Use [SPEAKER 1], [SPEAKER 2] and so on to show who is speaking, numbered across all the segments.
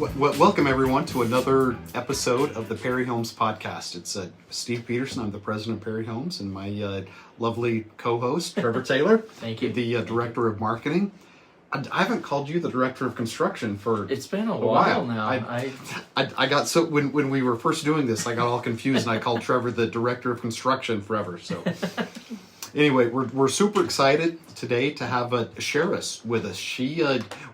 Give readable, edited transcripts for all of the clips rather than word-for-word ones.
[SPEAKER 1] Welcome everyone to another episode of the Perry Homes podcast. It's Steve Peterson. I'm the president of Perry Homes, and my lovely co-host Trevor Taylor.
[SPEAKER 2] Thank you.
[SPEAKER 1] The director of marketing. I haven't called you the director of construction for.
[SPEAKER 2] It's been a while now.
[SPEAKER 1] I got so when we were first doing this, I got all confused and I called Trevor the director of construction forever. So. Anyway, we're super excited today to have Charis with us. She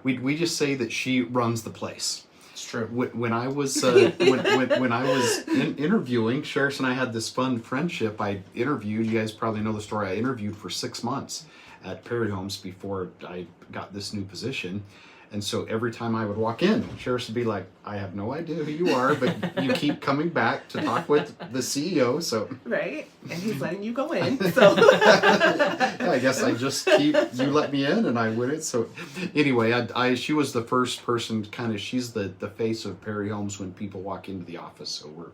[SPEAKER 1] we just say that she runs the place.
[SPEAKER 2] It's true.
[SPEAKER 1] When I was when I was interviewing, Charis and I had this fun friendship. I interviewed. You guys probably know the story. I interviewed for 6 months at Perry Homes before I got this new position. And so every time I would walk in, Charis would be like, I have no idea who you are, but you keep coming back to talk with the CEO, so...
[SPEAKER 3] Right, and he's letting you go in, so...
[SPEAKER 1] Yeah, I guess I just you let me in, and I wouldn't, so... Anyway, she was the first person, she's the face of Perry Homes when people walk into the office, so we're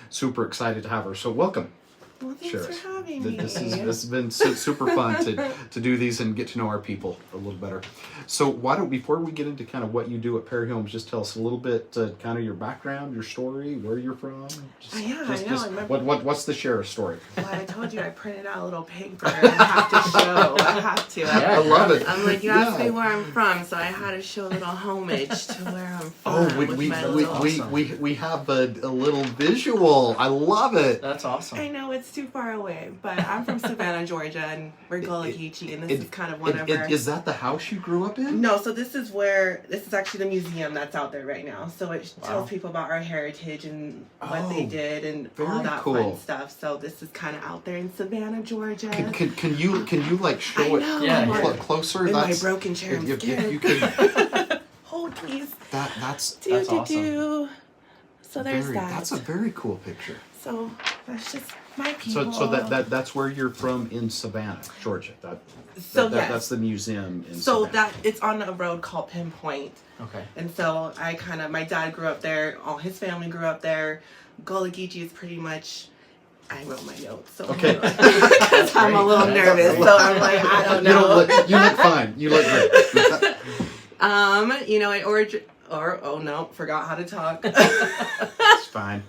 [SPEAKER 1] super excited to have her. So welcome.
[SPEAKER 3] Well, thanks
[SPEAKER 1] Charis.
[SPEAKER 3] for having me.
[SPEAKER 1] This has been super fun to do these and get to know our people a little better. So why don't, before we get into kind of what you do at Perry Homes, just tell us a little bit kind of your background, your story, where you're from.
[SPEAKER 3] I remember.
[SPEAKER 1] What's the Charis story?
[SPEAKER 3] Well, I told you I printed out a little paper. I have to show. I have to.
[SPEAKER 1] I love it.
[SPEAKER 3] I'm like, you asked me where I'm from, so I had to show a little homage to where I'm from.
[SPEAKER 1] Oh, we have a little visual. I love it.
[SPEAKER 2] That's awesome.
[SPEAKER 3] I know it's too far away, but I'm from Savannah, Georgia, and we're Gullah Geechee, and this is kind of one of our...
[SPEAKER 1] Is that the house you grew up in?
[SPEAKER 3] No, so this is actually the museum that's out there right now. So it tells people about our heritage and what they did and all that fun stuff. So this is kind of out there in Savannah, Georgia.
[SPEAKER 1] Can you like show it closer?
[SPEAKER 3] In my broken chair, I'm scared.
[SPEAKER 1] If you can...
[SPEAKER 3] Hold, please.
[SPEAKER 1] That's
[SPEAKER 3] awesome. So there's that.
[SPEAKER 1] That's a very cool picture.
[SPEAKER 3] So that's just my people.
[SPEAKER 1] So that's where you're from in Savannah, Georgia. That's the museum in Savannah.
[SPEAKER 3] It's on a road called Pinpoint.
[SPEAKER 2] Okay.
[SPEAKER 3] And so my dad grew up there. All his family grew up there. Gullah Geechee is pretty much. I wrote my notes, so
[SPEAKER 1] okay.
[SPEAKER 3] Because I'm a little nervous, so I'm like, I don't know.
[SPEAKER 1] You look fine. You look great.
[SPEAKER 3] Forgot how to talk.
[SPEAKER 1] It's fine.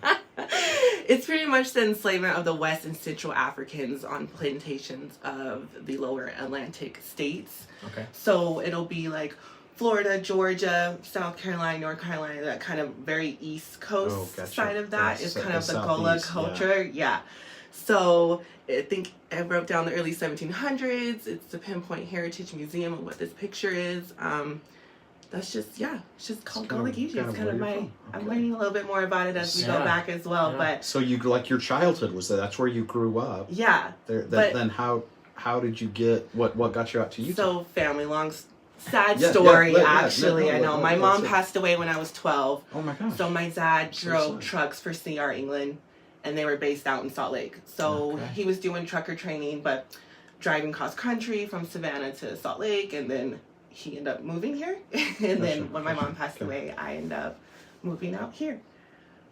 [SPEAKER 3] It's pretty much the enslavement of the West and Central Africans on plantations of the lower Atlantic states.
[SPEAKER 2] Okay.
[SPEAKER 3] So it'll be like Florida, Georgia, South Carolina, North Carolina, that kind of very East Coast side of that is kind of the Gullah culture. Yeah. So I think I wrote down the early 1700s. It's the Pinpoint Heritage Museum of what this picture is. That's just, it's just called Gullah Geechee. It's kind of I'm learning a little bit more about it as we go back as well. Yeah. But
[SPEAKER 1] so you, like, your childhood was that's where you grew up.
[SPEAKER 3] Yeah.
[SPEAKER 1] Then how did you get, what got you out to Utah?
[SPEAKER 3] So family, sad story, actually. I know. My mom passed away when I was 12.
[SPEAKER 1] Oh my gosh.
[SPEAKER 3] So my dad drove trucks for CR England, and they were based out in Salt Lake. So he was doing trucker training, but driving cross country from Savannah to Salt Lake, and then he ended up moving here. And then when my mom passed away, I ended up moving out here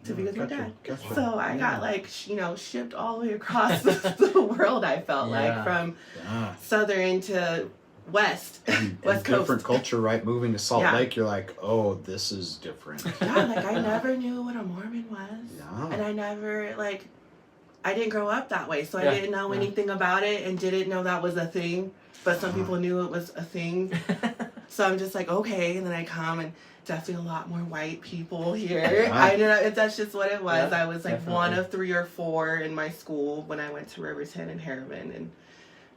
[SPEAKER 3] to be with my dad.
[SPEAKER 1] Gotcha.
[SPEAKER 3] So I got shipped all the way across the world, I felt like, from southern to west coast.
[SPEAKER 1] Different culture, right? Moving to Salt Lake, you're like, oh, this is different.
[SPEAKER 3] Yeah, like I never knew what a Mormon was.
[SPEAKER 1] Yeah.
[SPEAKER 3] And I never, I didn't grow up that way, so I didn't know anything about it and didn't know that was a thing. But some people knew it was a thing. So I'm just like, okay. And then I come and definitely a lot more white people here.
[SPEAKER 1] Yeah.
[SPEAKER 3] That's just what it was.
[SPEAKER 2] Yeah,
[SPEAKER 3] I was like one of 3 or 4 in my school when I went to Riverton and Harriman, and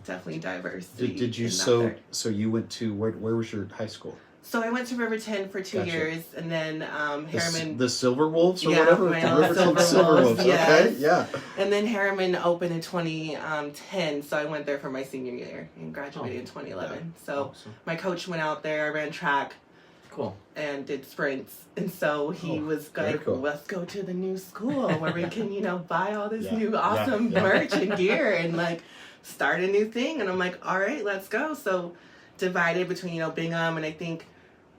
[SPEAKER 3] definitely diversity.
[SPEAKER 1] Did you, so you went to, where was your high school?
[SPEAKER 3] So I went to Riverton for 2 years, and then Harriman...
[SPEAKER 1] The Silver Wolves or whatever?
[SPEAKER 3] Riverton
[SPEAKER 1] Silver Wolves,
[SPEAKER 3] yes.
[SPEAKER 1] Okay, yeah.
[SPEAKER 3] And then Harriman opened in 2010, so I went there for my senior year and graduated in 2011.
[SPEAKER 1] Yeah.
[SPEAKER 3] So my coach went out there, I ran track.
[SPEAKER 2] Cool.
[SPEAKER 3] And did sprints. And so he was like, let's go to the new school where we can, buy all this new awesome merch and gear and start a new thing. And I'm like, all right, let's go. So divided between, Bingham and I think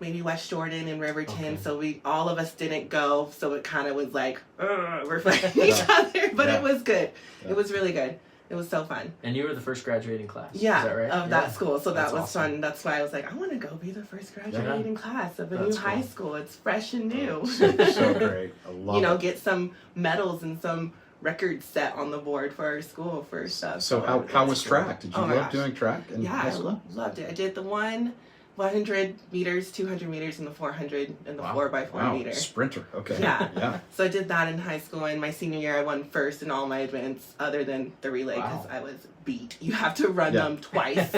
[SPEAKER 3] maybe West Jordan and Riverton, so all of us didn't go, so it kind of was like, we're fighting each other, but it was good. Yeah. It was really good. It was so fun.
[SPEAKER 2] And you were the first graduating class.
[SPEAKER 3] Yeah,
[SPEAKER 2] Is that right?
[SPEAKER 3] of that school. So that was
[SPEAKER 2] awesome.
[SPEAKER 3] fun. That's why I was like, I want to go be the first graduating class of a new high school. It's fresh and new.
[SPEAKER 1] So great. I love it.
[SPEAKER 3] Get some medals and some records set on the board for our school for stuff.
[SPEAKER 1] So how was track? Did you love doing track in high school?
[SPEAKER 3] I loved it. I did the 100 meters, 200 meters, and the 400 and the 4x4 meter.
[SPEAKER 1] Sprinter. Okay.
[SPEAKER 3] Yeah. So I did that in high school, and my senior year I won first in all my events other than the relay because I was beat. You have to run them twice.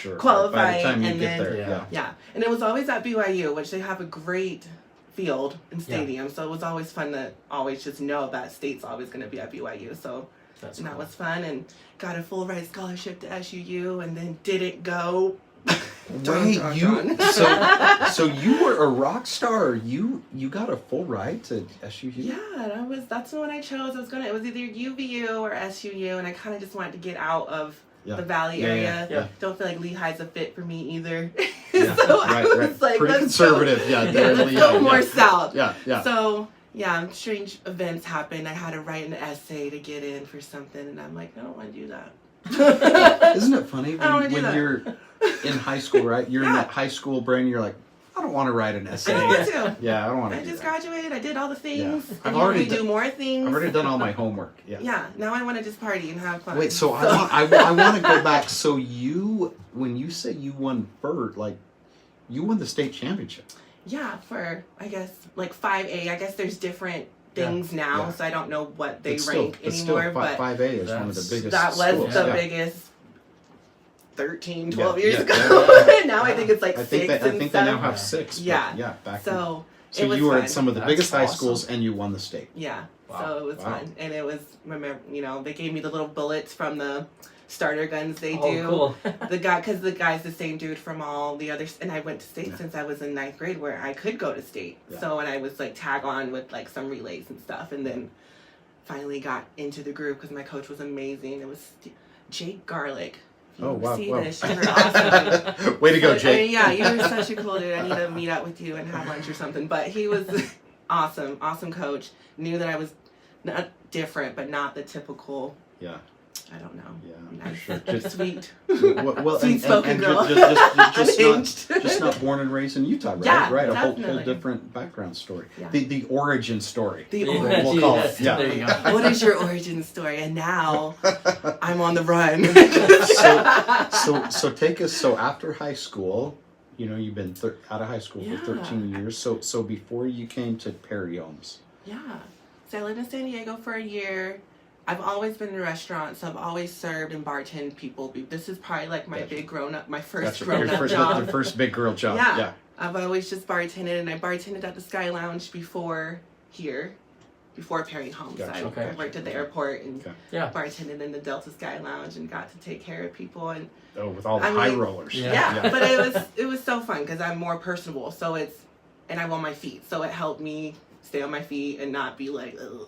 [SPEAKER 1] Sure.
[SPEAKER 3] Qualifying,
[SPEAKER 1] by the time you
[SPEAKER 3] and
[SPEAKER 1] get
[SPEAKER 3] then
[SPEAKER 1] there,
[SPEAKER 3] and it was always at BYU, which they have a great field and stadium, so it was always fun to always just know that state's always going to be at BYU. So that was fun, and got a full ride scholarship to SUU, and then didn't go.
[SPEAKER 1] So you were a rock star. You got a full ride to SUU?
[SPEAKER 3] Yeah, that's the one I chose. It was either UVU or SUU, and I kind of just wanted to get out of the Valley area.
[SPEAKER 1] Yeah.
[SPEAKER 3] Don't feel like Lehigh's a fit for me either.
[SPEAKER 1] So
[SPEAKER 3] I was like,
[SPEAKER 1] pretty conservative.
[SPEAKER 3] Let's go more south.
[SPEAKER 1] Yeah.
[SPEAKER 3] So strange events happened. I had to write an essay to get in for something, and I'm like, I don't want to do that.
[SPEAKER 1] Isn't it funny when
[SPEAKER 3] you're
[SPEAKER 1] in high school, right? You're in that high school brain. You're like, I don't want to write an essay.
[SPEAKER 3] I don't want to.
[SPEAKER 1] Yeah, I don't want to.
[SPEAKER 3] I just graduated. I did all the things.
[SPEAKER 1] Yeah.
[SPEAKER 3] I've already do more things.
[SPEAKER 1] I've already done all my homework. Yeah.
[SPEAKER 3] Yeah. Now I want to just party and have fun.
[SPEAKER 1] Wait, so I want to go back. So when you say you won first, like you won the state championship.
[SPEAKER 3] Yeah, for I guess like 5A. I guess there's different things now, so I don't know what they rank anymore. But
[SPEAKER 1] 5A is one of the biggest.
[SPEAKER 3] That was
[SPEAKER 1] schools.
[SPEAKER 3] the biggest 13, 12 years ago. Now I think it's like 6
[SPEAKER 1] I think they now have 6.
[SPEAKER 3] Yeah.
[SPEAKER 1] Back
[SPEAKER 3] so
[SPEAKER 1] then. So you were at some of the biggest high schools and you won the state.
[SPEAKER 3] Yeah. Wow. So it was fun. And it was, they gave me the little bullets from the starter guns they do.
[SPEAKER 2] Cool.
[SPEAKER 3] Because the guy's the same dude from all the others. And I went to state since I was in 9th grade where I could go to state. Yeah. So, and I was like tag on with like some relays and stuff. And then finally got into the group because my coach was amazing. It was Jake Garlick. This, you were awesome.
[SPEAKER 1] Way to go, Jake.
[SPEAKER 3] You were such a cool dude. I need to meet up with you and have lunch or something. But he was awesome coach. Knew that I was not different, but not the typical.
[SPEAKER 1] Yeah.
[SPEAKER 3] I don't know.
[SPEAKER 1] Yeah,
[SPEAKER 3] nice,
[SPEAKER 1] sure.
[SPEAKER 3] Sweet.
[SPEAKER 1] Sweet-spoken
[SPEAKER 3] girl.
[SPEAKER 1] Just not born and raised in Utah, right?
[SPEAKER 3] Yeah,
[SPEAKER 1] right.
[SPEAKER 3] Definitely.
[SPEAKER 1] A whole different background story.
[SPEAKER 3] Yeah.
[SPEAKER 1] The origin story.
[SPEAKER 3] We'll
[SPEAKER 1] call it. Yeah.
[SPEAKER 2] There you go.
[SPEAKER 3] What is your origin story? And now I'm on the run.
[SPEAKER 1] So take us. So after high school, you've been out of high school for 13 years. So before you came to Perry Homes.
[SPEAKER 3] Yeah. So I lived in San Diego for a year. I've always been in restaurants, so I've always served and bartended people. This is probably like my my first grown-up job.
[SPEAKER 1] The first big girl job.
[SPEAKER 3] Yeah. I've always just bartended, and I bartended at the Sky Lounge before Perry Homes. I worked at the airport and bartended in the Delta Sky Lounge and got to take care of people. And
[SPEAKER 1] with all the high rollers.
[SPEAKER 3] Yeah. But it was so fun because I'm more personable. So and I'm on my feet, so it helped me stay on my feet and not be like, ugh.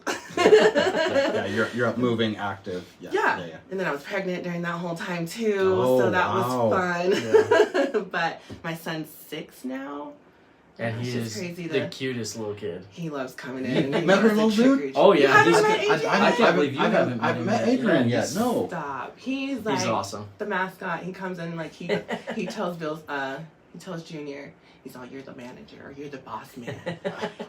[SPEAKER 1] You're up moving, active. Yeah.
[SPEAKER 3] And then I was pregnant during that whole time too, so that was fun. Yeah. But my son's 6 now.
[SPEAKER 2] And he is the cutest little kid.
[SPEAKER 3] He loves coming in.
[SPEAKER 1] You met her little dude?
[SPEAKER 2] Oh yeah.
[SPEAKER 3] I
[SPEAKER 2] can't believe you haven't met him.
[SPEAKER 1] Met Adrian yet. No.
[SPEAKER 3] Stop. He's
[SPEAKER 2] awesome.
[SPEAKER 3] The mascot. He comes in like he tells he tells Junior, he's all, you're the manager or you're the boss man.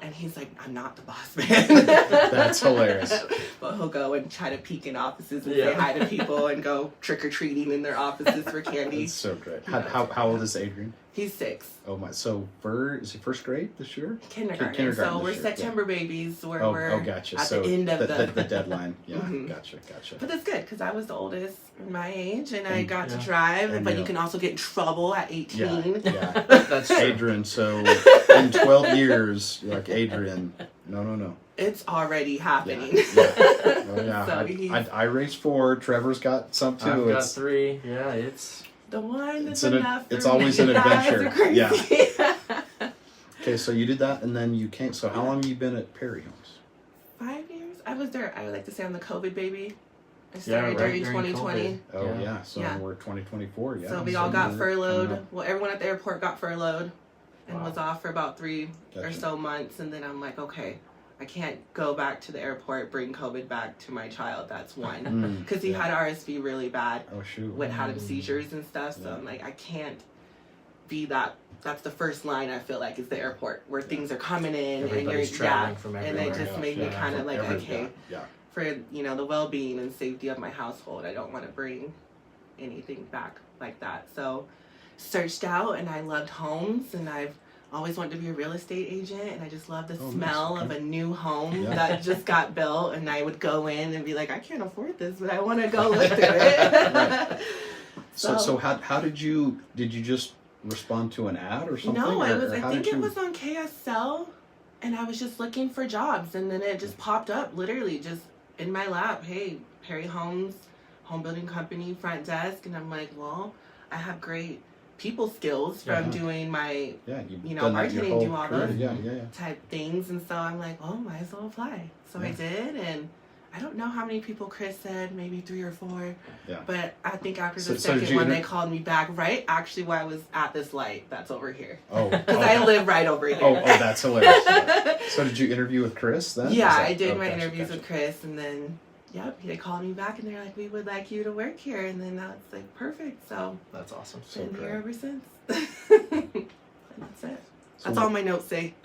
[SPEAKER 3] And he's like, I'm not the boss man.
[SPEAKER 1] That's hilarious.
[SPEAKER 3] But he'll go and try to peek in offices and say hi to people and go trick-or-treating in their offices for candy.
[SPEAKER 1] That's so good. How old is Adrian?
[SPEAKER 3] He's 6.
[SPEAKER 1] Oh my! So is he first grade this year?
[SPEAKER 3] Kindergarten. So we're September babies. We're
[SPEAKER 1] gotcha.
[SPEAKER 3] At the end of
[SPEAKER 1] the deadline. Yeah, gotcha.
[SPEAKER 3] But that's good because I was the oldest in my age, and I got to drive. But you can also get in trouble at 18.
[SPEAKER 1] Yeah. That's Adrian. So in 12 years, you're like, Adrian, no.
[SPEAKER 3] It's already happening.
[SPEAKER 1] So I raced 4. Trevor's got some too.
[SPEAKER 2] I've got 3. Yeah, it's.
[SPEAKER 3] The one that's enough.
[SPEAKER 1] It's always an adventure.
[SPEAKER 3] Yeah.
[SPEAKER 1] Okay, so you did that, and then you came. So how long have you been at Perry Homes?
[SPEAKER 3] 5 years. I was there. I would like to say I'm the COVID baby. I started during 2020.
[SPEAKER 1] Oh yeah. So we're 2024. Yeah.
[SPEAKER 3] So we all got furloughed. Well, everyone at the airport got furloughed, and was off for about 3 or so months, and then I'm like, okay, I can't go back to the airport, bring COVID back to my child. That's one. Because he had RSV really bad.
[SPEAKER 1] Oh, shoot.
[SPEAKER 3] Had him seizures and stuff. So I'm like, I can't be that. That's the first line I feel like is the airport where things are coming in
[SPEAKER 2] Everybody's
[SPEAKER 3] and
[SPEAKER 2] traveling from everywhere.
[SPEAKER 3] and it just made me kind of like, okay,
[SPEAKER 1] yeah.
[SPEAKER 3] for the well-being and safety of my household, I don't want to bring anything back like that. So searched out, and I loved homes, and I've always wanted to be a real estate agent, and I just love the smell of a new home that just got built, and I would go in and be like, I can't afford this, but I want to go look through it.
[SPEAKER 1] Right. So how did you just respond to an ad or something?
[SPEAKER 3] No, I think it was on KSL, and I was just looking for jobs, and then it just popped up literally just in my lap. Hey, Perry Homes, home building company, front desk, and I'm like, well, I have great people skills from doing my marketing, do all those type things, and so I'm like, well, might as well apply. So I did, and I don't know how many people Chris said, maybe 3 or 4. Yeah. But I think after the second one, they called me back, right? Actually, while I was at this light that's over here. Oh. Because I live right over here.
[SPEAKER 1] Oh, that's hilarious. So did you interview with Chris then?
[SPEAKER 3] Yeah, I did my interviews with Chris, and then, they called me back, and they're like, we would like you to work here. And then I was like, perfect. So
[SPEAKER 2] that's awesome.
[SPEAKER 3] Been here ever since. And that's it. That's all my notes say.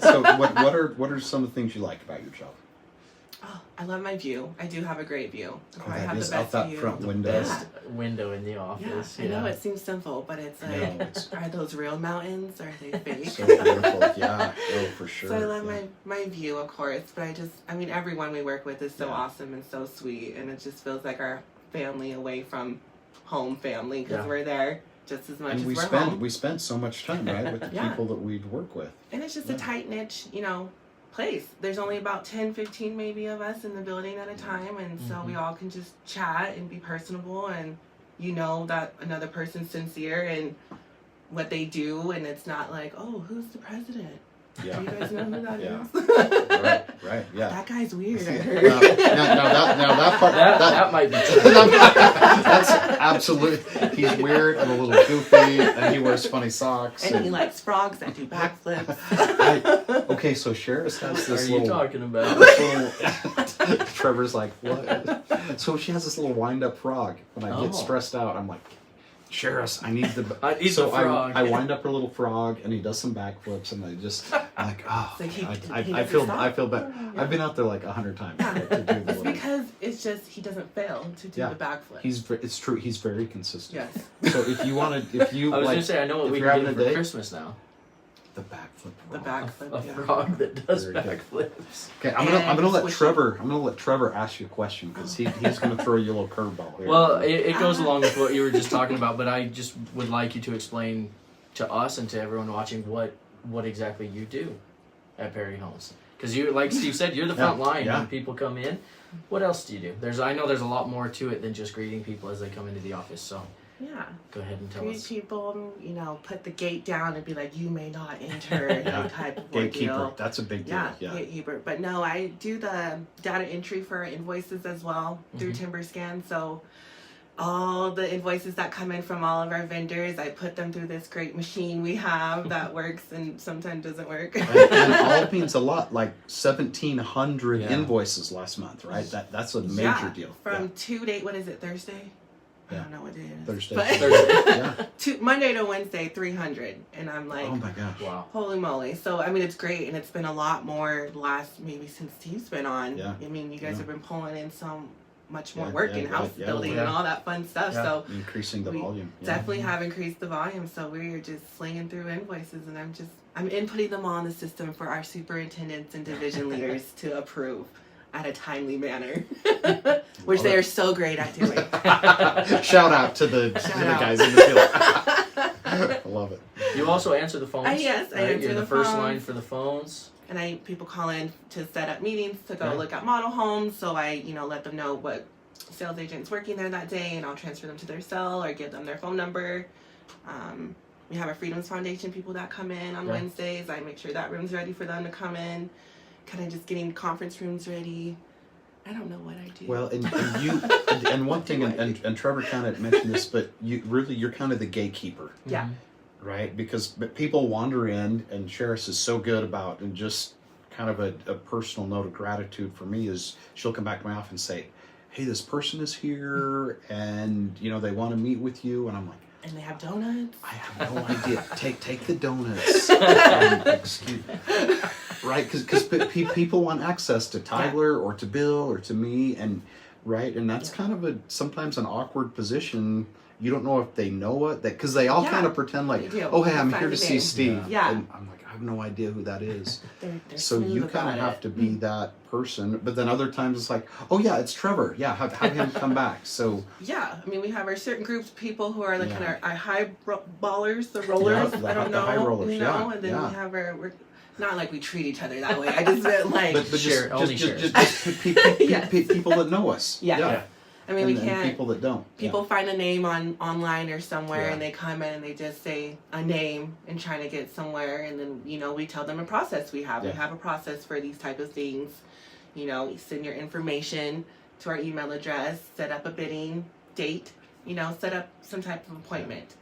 [SPEAKER 1] So what are some of the things you like about your job?
[SPEAKER 3] Oh, I love my view. I do have a great view.
[SPEAKER 1] I have the best out that front window.
[SPEAKER 2] Best window in the office.
[SPEAKER 3] I know it seems simple, but it's like, are those real mountains or are they fake?
[SPEAKER 1] So beautiful. Yeah. Oh, for sure.
[SPEAKER 3] So I love my view, of course, but everyone we work with is so awesome and so sweet, and it just feels like our family away from home family, because we're there just as much as we're home.
[SPEAKER 1] We spend so much time, right, with the people that we work with.
[SPEAKER 3] And it's just a tight niche, place. There's only about 10, 15 maybe of us in the building at a time, and so we all can just chat and be personable, and that another person's sincere in what they do, and it's not like, oh, who's the president? Yeah. Do you guys know who that is?
[SPEAKER 1] Right, yeah.
[SPEAKER 3] That guy's weird, I heard.
[SPEAKER 1] Now that part,
[SPEAKER 2] that might be true.
[SPEAKER 1] That's absolutely, he's weird and a little goofy, and he wears funny socks.
[SPEAKER 3] And he likes frogs that do backflips.
[SPEAKER 1] Okay, so Charis has this
[SPEAKER 2] little... What are you talking about?
[SPEAKER 1] Trevor's like, what? So she has this little wind-up frog. When I get stressed out, I'm like, Charis, I need the frog. I wind up her little frog, and he does some backflips, and I'm like, oh, I feel bad. I've been out there like 100 times to do the
[SPEAKER 3] It's because it's just he doesn't fail to do the backflip.
[SPEAKER 1] It's true. He's very consistent.
[SPEAKER 3] Yes.
[SPEAKER 1] So if you want to,
[SPEAKER 2] I was gonna say, I know what we can do for Christmas now.
[SPEAKER 1] The backflip.
[SPEAKER 3] The backflip.
[SPEAKER 2] A frog that does backflips.
[SPEAKER 1] Okay, I'm gonna let Trevor ask you a question, because he's gonna throw you a little curveball here.
[SPEAKER 2] Well, it goes along with what you were just talking about, but I just would like you to explain to us and to everyone watching what exactly you do at Perry Homes, because you, like Steve said, you're the front line when people come in. What else do you do? I know there's a lot more to it than just greeting people as they come into the office. So.
[SPEAKER 3] Yeah.
[SPEAKER 2] Go ahead and tell
[SPEAKER 3] us. Greet people, put the gate down and be like, you may not enter, type of
[SPEAKER 1] gatekeeper.
[SPEAKER 3] Deal.
[SPEAKER 1] That's a big deal.
[SPEAKER 3] Yeah, gatekeeper. But no, I do the data entry for invoices as well through TimberScan. So all the invoices that come in from all of our vendors, I put them through this great machine we have that works and sometimes doesn't work.
[SPEAKER 1] and all means a lot, like 1,700 invoices last month, right? That's a major deal.
[SPEAKER 3] From 2 to 8, what is it, Thursday? I don't know what day it is.
[SPEAKER 1] Thursday.
[SPEAKER 3] But Monday to Wednesday, 300. And I'm like,
[SPEAKER 1] oh my gosh.
[SPEAKER 2] Wow.
[SPEAKER 3] Holy moly. So, it's great. And it's been a lot more maybe since Steve's been on. Yeah. You guys have been pulling in so much more work in house building and all that fun stuff. Yeah. So
[SPEAKER 1] increasing the volume.
[SPEAKER 3] Definitely have increased the volume. So we're just slinging through invoices, and I'm inputting them all in the system for our superintendents and division leaders to approve at a timely manner, which they are so great at doing.
[SPEAKER 1] Shout out to the guys in the field. I love it.
[SPEAKER 2] You also answer the phones.
[SPEAKER 3] Yes, I answer
[SPEAKER 2] You're
[SPEAKER 3] the
[SPEAKER 2] first
[SPEAKER 3] phones.
[SPEAKER 2] line for the phones.
[SPEAKER 3] And people call in to set up meetings to go look at model homes. So I, let them know what sales agent's working there that day, and I'll transfer them to their cell or give them their phone number. We have a Freedoms Foundation people that come in on Wednesdays. I make sure that room's ready for them to come in. Kind of just getting conference rooms ready. I don't know what I do.
[SPEAKER 1] Well, and you and one thing, and Trevor kind of mentioned this, but you're kind of the gatekeeper.
[SPEAKER 3] Yeah.
[SPEAKER 1] Right? Because people wander in, and Charis is so good about and just kind of a personal note of gratitude for me is she'll come back to my office and say, hey, this person is here and, you know, they want to meet with you. And I'm like,
[SPEAKER 3] and they have donuts.
[SPEAKER 1] I have no idea. Take the donuts. Excuse me. Right? Because people want access to Tyler or to Bill or to me. And right. And that's kind of sometimes an awkward position. You don't know if they know it, because they all kind of pretend like, oh, hey, I'm here to see Steve.
[SPEAKER 3] Yeah.
[SPEAKER 1] And I'm like, I have no idea who that is.
[SPEAKER 3] They're
[SPEAKER 1] so you kind of have to be that person. But then other times it's like, oh, yeah, it's Trevor. Yeah, have him come back. So
[SPEAKER 3] yeah, I mean, we have our certain groups of people who are like kind of our high ballers, the rollers. I don't know. The high rollers, and then we have we're not like we treat each other that way. I just meant like
[SPEAKER 1] but just people that know us.
[SPEAKER 3] Yeah. I mean, we can't.
[SPEAKER 1] And people that don't.
[SPEAKER 3] People find a name online or somewhere, and they come in and they just say a name and trying to get somewhere, and then we tell them a process we have. We have a process for these type of things. You send your information to our email address, set up a bidding date. Set up some type of appointment,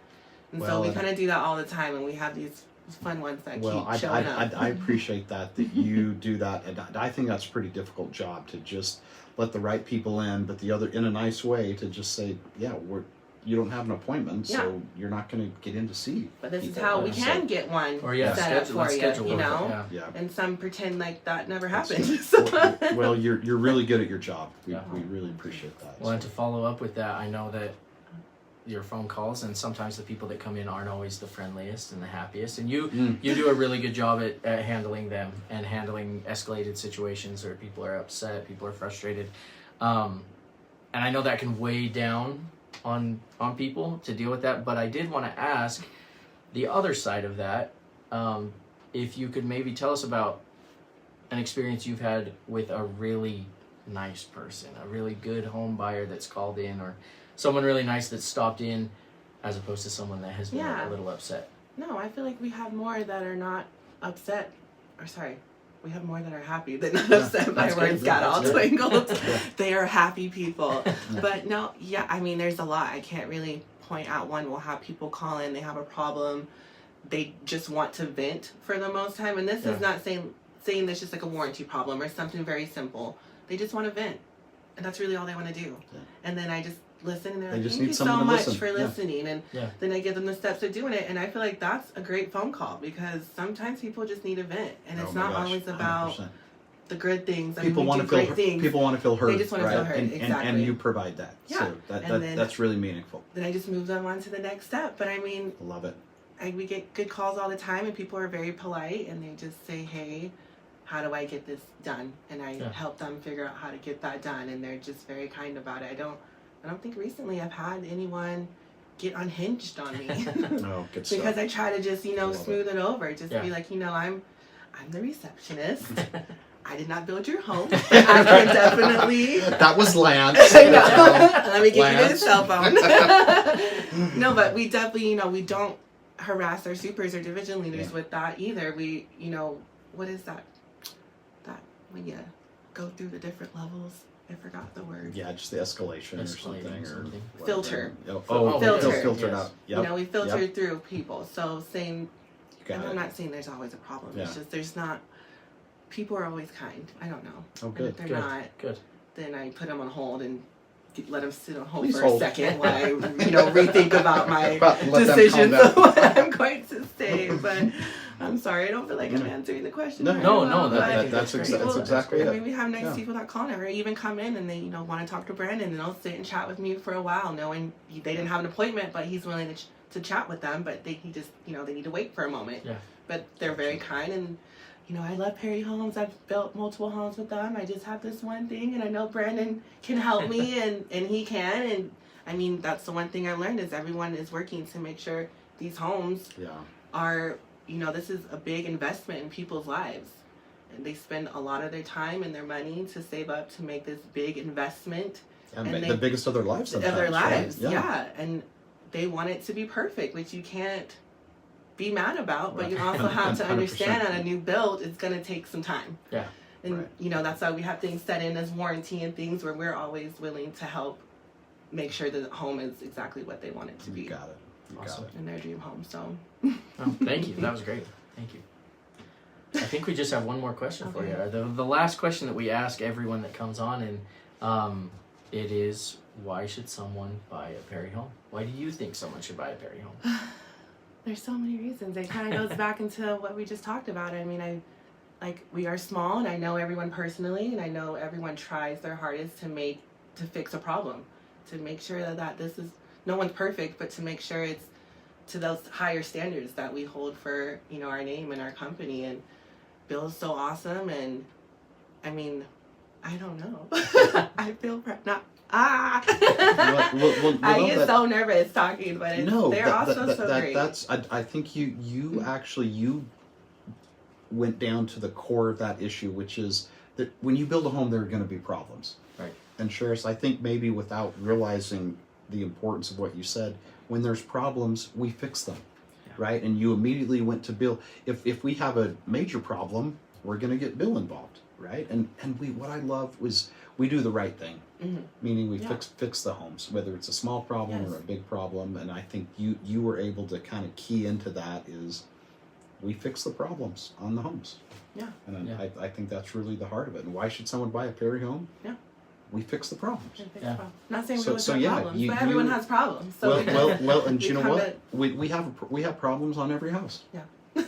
[SPEAKER 3] and so we kind of do that all the time, and we have these fun ones that keep showing up.
[SPEAKER 1] I appreciate that you do that, and I think that's a pretty difficult job to just let the right people in, but the other in a nice way to just say, you don't have an appointment, so you're not going to get in to see.
[SPEAKER 3] But this is how we can get one set up for you, and some pretend like that never happened.
[SPEAKER 1] Well, you're really good at your job. We really appreciate that.
[SPEAKER 2] Well, and to follow up with that, I know that your phone calls, and sometimes the people that come in aren't always the friendliest and the happiest, and you do a really good job at handling them and handling escalated situations where people are upset, people are frustrated, and I know that can weigh down on people to deal with that. But I did want to ask the other side of that, if you could maybe tell us about an experience you've had with a really nice person, a really good home buyer that's called in, or someone really nice that stopped in, as opposed to someone that has been a little upset.
[SPEAKER 3] No, I feel like we have more that are not upset. Or sorry, we have more that are happy than not upset. My words got all twangled. They are happy people. But no, I mean, there's a lot. I can't really point out one. We'll have people call in, they have a problem. They just want to vent for the most time. And this is not saying there's just like a warranty problem or something very simple. They just want to vent. And that's really all they want to do. Yeah. And then I just listen, and they're like, thank you so much for listening. And then I give them the steps of doing it. And I feel like that's a great phone call, because sometimes people just need a vent. And it's not always about 100%. The good things.
[SPEAKER 1] People want to feel things. People want to feel heard.
[SPEAKER 3] They just want to feel heard, exactly.
[SPEAKER 1] And you provide that. Yeah. So that's really meaningful.
[SPEAKER 3] Then I just move them on to the next step. But I mean,
[SPEAKER 1] love it.
[SPEAKER 3] We get good calls all the time, and people are very polite, and they just say, hey, how do I get this done? And I help them figure out how to get that done, and they're just very kind about it. I don't think recently I've had anyone get unhinged on me.
[SPEAKER 1] Oh, good stuff.
[SPEAKER 3] Because I try to just, smooth it over. Just be like, I'm the receptionist. I did not build your home. I can definitely.
[SPEAKER 1] That was Lance.
[SPEAKER 3] I know. Let me give you his cell phone. No, but we definitely, we don't harass our supers or division leaders with that either. We, what is that? When you go through the different levels. I forgot the word.
[SPEAKER 1] Yeah, just the escalation or something.
[SPEAKER 3] Filter.
[SPEAKER 1] Filtered out. Yep.
[SPEAKER 3] We filter through people. So and I'm not saying there's always a problem. Yeah. It's just there's not. People are always kind. I don't know.
[SPEAKER 1] Oh, good.
[SPEAKER 3] And if they're not,
[SPEAKER 2] good.
[SPEAKER 3] Then I put them on hold and let them sit on hold for a second while I, rethink about my decisions of what I'm going to say. But I'm sorry, I don't feel like I'm answering the question.
[SPEAKER 1] No, that's exactly it.
[SPEAKER 3] I mean, we have nice people that call in, or even come in and they, want to talk to Brandon, and they'll sit and chat with me for a while, knowing they didn't have an appointment, but he's willing to chat with them, but he just, they need to wait for a moment. Yeah. But they're very kind, and I love Perry Homes. I've built multiple homes with them. I just have this one thing, and I know Brandon can help me, and he can. And I mean, that's the one thing I learned is everyone is working to make sure these homes are, this is a big investment in people's lives. And they spend a lot of their time and their money to save up to make this big investment.
[SPEAKER 1] And the biggest of their lives sometimes.
[SPEAKER 3] Of their lives, yeah. And they want it to be perfect, which you can't be mad about, but you also have to understand on a new build, it's going to take some time. Yeah. And, that's why we have things set in as warranty and things where we're always willing to help make sure that the home is exactly what they want it to be.
[SPEAKER 1] You got it.
[SPEAKER 2] Awesome.
[SPEAKER 3] In their dream home, so.
[SPEAKER 2] Oh, thank you. That was great. Thank you. I think we just have one more question for you.
[SPEAKER 3] Okay.
[SPEAKER 2] The last question that we ask everyone that comes on, and it is, why should someone buy a Perry home? Why do you think someone should buy a Perry home?
[SPEAKER 3] There's so many reasons. It kind of goes back into what we just talked about. I mean, we are small, and I know everyone personally, and I know everyone tries their hardest to fix a problem, to make sure that this is, no one's perfect, but to make sure it's to those higher standards that we hold for, our name and our company. And Bill's so awesome, and I mean, I don't know. I feel not. I get so nervous talking, but they're also so great.
[SPEAKER 1] I think you actually went down to the core of that issue, which is that when you build a home, there are going to be problems.
[SPEAKER 2] Right.
[SPEAKER 1] And Charis, I think maybe without realizing the importance of what you said, when there's problems, we fix them. Yeah. Right? And you immediately went to Bill. If we have a major problem, we're going to get Bill involved, right? And what I love was we do the right thing. Mm-hmm. Meaning we fix the homes, whether it's a small problem or a big problem. And I think you were able to kind of key into that is we fix the problems on the homes.
[SPEAKER 3] Yeah.
[SPEAKER 1] And I think that's really the heart of it. And why should someone buy a Perry home?
[SPEAKER 3] Yeah.
[SPEAKER 1] We fix the problems.
[SPEAKER 3] Not saying we don't have problems, but everyone has problems. So
[SPEAKER 1] well, and you know what? We have problems on every house.
[SPEAKER 3] Yeah.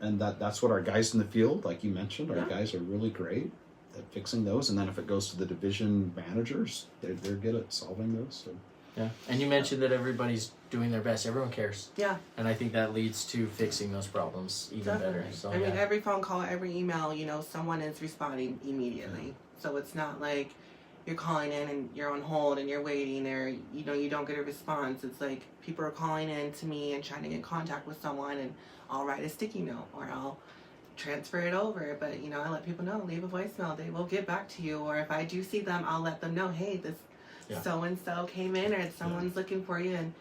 [SPEAKER 1] And that's what our guys in the field, like you mentioned, our guys are really great at fixing those. And then if it goes to the division managers, they're good at solving those. So.
[SPEAKER 2] Yeah. And you mentioned that everybody's doing their best. Everyone cares.
[SPEAKER 3] Yeah.
[SPEAKER 2] And I think that leads to fixing those problems even better. So
[SPEAKER 3] I mean, every phone call, every email, someone is responding immediately. Yeah. So it's not like you're calling in and you're on hold and you're waiting, or you don't get a response. It's like people are calling in to me and trying to get in contact with someone, and I'll write a sticky note or I'll transfer it over. But I let people know, leave a voicemail, they will get back to you. Or if I do see them, I'll let them know, hey, this so and so came in, or someone's looking for you, and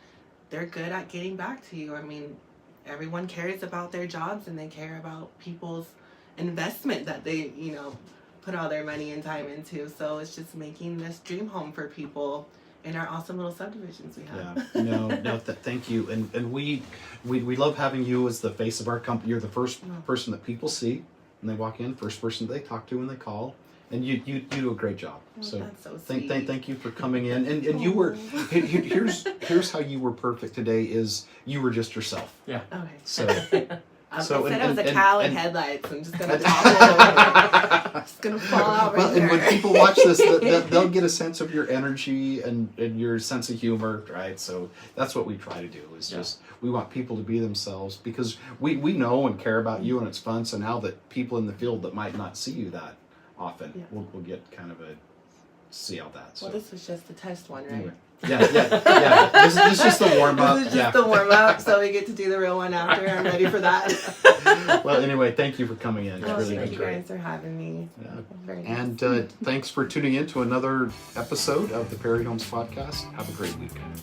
[SPEAKER 3] they're good at getting back to you. I mean, everyone cares about their jobs, and they care about people's investment that they put all their money and time into. So it's just making this dream home for people in our awesome little subdivisions we have.
[SPEAKER 1] Yeah, thank you. And we love having you as the face of our company. You're the first person that people see when they walk in, first person they talk to when they call. And you do a great job.
[SPEAKER 3] So that's so sweet.
[SPEAKER 1] Thank you for coming in. And you were here's how you were perfect today is you were just yourself.
[SPEAKER 2] Yeah.
[SPEAKER 3] Okay.
[SPEAKER 1] So
[SPEAKER 3] I said I was a cow in headlights. I'm just gonna top it over. Just gonna fall out right there.
[SPEAKER 1] And when people watch this, they'll get a sense of your energy and your sense of humor, right? So that's what we try to do is just we want people to be themselves, because we know and care about you, and it's fun. So now that people in the field that might not see you that often, we'll get kind of see how that. So.
[SPEAKER 3] Well, this was just the test one, right?
[SPEAKER 1] Anyway. Yeah. This is just the warm up.
[SPEAKER 3] This is just the warm up, so we get to do the real one after. I'm ready for that.
[SPEAKER 1] Well, anyway, thank you for coming in.
[SPEAKER 3] Thank you guys for having me.
[SPEAKER 1] Yeah.
[SPEAKER 3] Very nice.
[SPEAKER 1] And thanks for tuning in to another episode of the Perry Homes Podcast. Have a great weekend.